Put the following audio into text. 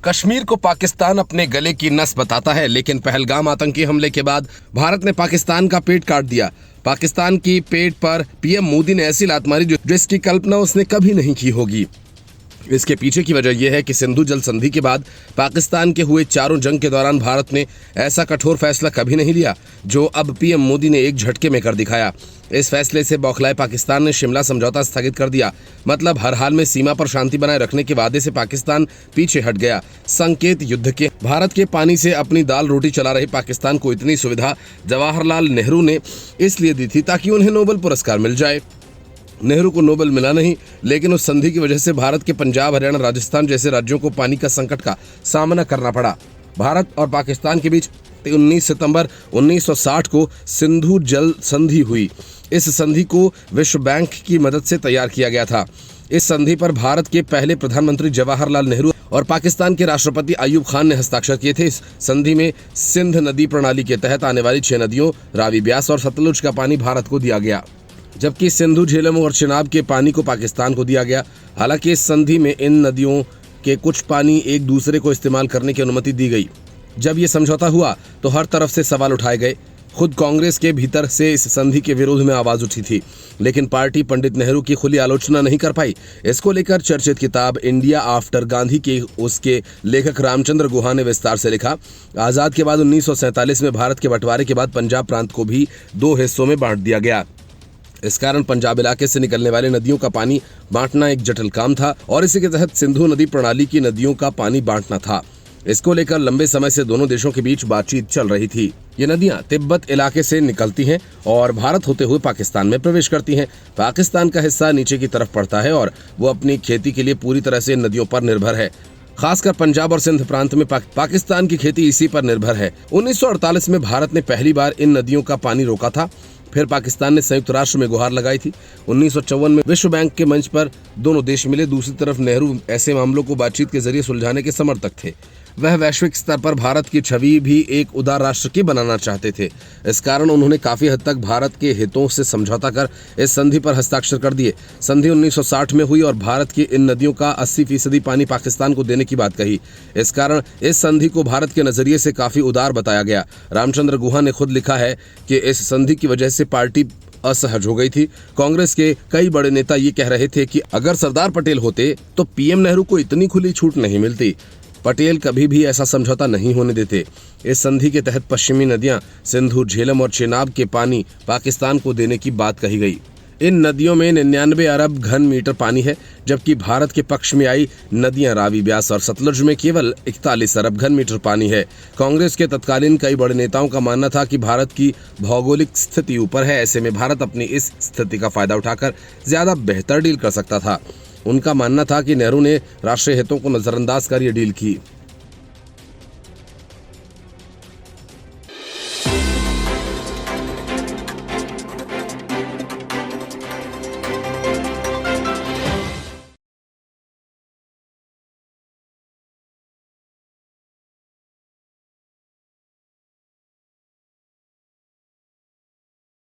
कश्मीर को पाकिस्तान अपने गले की नस बताता है, लेकिन पहलगाम आतंकी हमले के बाद भारत ने पाकिस्तान का पेट काट दिया। पाकिस्तान की पेट पर पीएम मोदी ने ऐसी लात मारी जिसकी कल्पना उसने कभी नहीं की होगी। इसके पीछे की वजह यह है कि सिंधु जल संधि के बाद पाकिस्तान के हुए चारों जंग के दौरान भारत ने ऐसा कठोर फैसला कभी नहीं लिया जो अब पीएम मोदी ने एक झटके में कर दिखाया। इस फैसले से बौखलाए पाकिस्तान ने शिमला समझौता स्थगित कर दिया। मतलब हर हाल में सीमा पर शांति बनाए रखने के वादे से पाकिस्तान पीछे हट गया। संकेत युद्ध के। भारत के पानी से अपनी दाल रोटी चला रहे पाकिस्तान को इतनी सुविधा जवाहरलाल नेहरू ने इसलिए दी थी ताकि उन्हें नोबेल पुरस्कार मिल जाए। नेहरू को नोबेल मिला नहीं, लेकिन उस संधि की वजह से भारत के पंजाब, हरियाणा, राजस्थान जैसे राज्यों को पानी का संकट का सामना करना पड़ा। भारत और पाकिस्तान के बीच 19 सितंबर 1960 को सिंधु जल संधि हुई। इस संधि को विश्व बैंक की मदद से तैयार किया गया था। इस संधि पर भारत के पहले प्रधानमंत्री जवाहरलाल नेहरू और पाकिस्तान के राष्ट्रपति अयूब खान ने हस्ताक्षर किए थे। इस संधि में सिंध नदी प्रणाली के तहत आने वाली 6 नदियों रावी, ब्यास और सतलुज का पानी भारत को दिया गया, जबकि सिंधु, झेलम और चिनाब के पानी को पाकिस्तान को दिया गया। हालांकि इस संधि में इन नदियों के कुछ पानी एक दूसरे को इस्तेमाल करने की अनुमति दी गई। जब ये समझौता हुआ तो हर तरफ से सवाल उठाए गए। खुद कांग्रेस के भीतर से इस संधि के विरोध में आवाज उठी थी, लेकिन पार्टी पंडित नेहरू की खुली आलोचना नहीं कर पाई। इसको लेकर चर्चित किताब इंडिया आफ्टर गांधी के उसके लेखक रामचंद्र गुहा ने विस्तार से लिखा। आजाद के बाद 1947 में भारत के बंटवारे के बाद पंजाब प्रांत को भी 2 हिस्सों में बांट दिया गया। इस कारण पंजाब इलाके से निकलने वाले नदियों का पानी बांटना एक जटिल काम था और इसी के तहत सिंधु नदी प्रणाली की नदियों का पानी बांटना था। इसको लेकर लंबे समय से दोनों देशों के बीच बातचीत चल रही थी। ये नदियां तिब्बत इलाके से निकलती हैं और भारत होते हुए पाकिस्तान में प्रवेश करती हैं। पाकिस्तान का हिस्सा नीचे की तरफ पड़ता है और वो अपनी खेती के लिए पूरी तरह से नदियों पर निर्भर है। खासकर पंजाब और सिंध प्रांत में पाकिस्तान की खेती इसी पर निर्भर है। 1948 में भारत ने पहली बार इन नदियों का पानी रोका था। फिर पाकिस्तान ने संयुक्त राष्ट्र में गुहार लगाई थी। 1954 में विश्व बैंक के मंच पर दोनों देश मिले। दूसरी तरफ नेहरू ऐसे मामलों को बातचीत के जरिए सुलझाने के समर्थक थे। वह वैश्विक स्तर पर भारत की छवि भी एक उदार राष्ट्र की बनाना चाहते थे। इस कारण उन्होंने काफी हद तक भारत के हितों से समझौता कर इस संधि पर हस्ताक्षर कर दिए। संधि 1960 में हुई और भारत की इन नदियों का 80% पानी पाकिस्तान को देने की बात कही। इस कारण इस संधि को भारत के नजरिए से काफी उदार बताया गया। रामचंद्र गुहा ने खुद लिखा है कि इस संधि की वजह से पार्टी असहज हो गई थी। कांग्रेस के कई बड़े नेता ये कह रहे थे कि अगर सरदार पटेल होते तो पीएम नेहरू को इतनी खुली छूट नहीं मिलती। पटेल कभी भी ऐसा समझौता नहीं होने देते। इस संधि के तहत पश्चिमी नदियां सिंधु, झेलम और चेनाब के पानी पाकिस्तान को देने की बात कही गई। इन नदियों में 99 अरब घन मीटर पानी है, जबकि भारत के पक्ष में आई नदियां रावी, ब्यास और सतलुज में केवल 41 अरब घन मीटर पानी है। कांग्रेस के तत्कालीन कई बड़े नेताओं का मानना था कि भारत की भौगोलिक स्थिति ऊपर है, ऐसे में भारत अपनी इस स्थिति का फायदा उठाकर ज्यादा बेहतर डील कर सकता था। उनका मानना था कि नेहरू ने राष्ट्रीय हितों को नजरअंदाज कर ये डील की।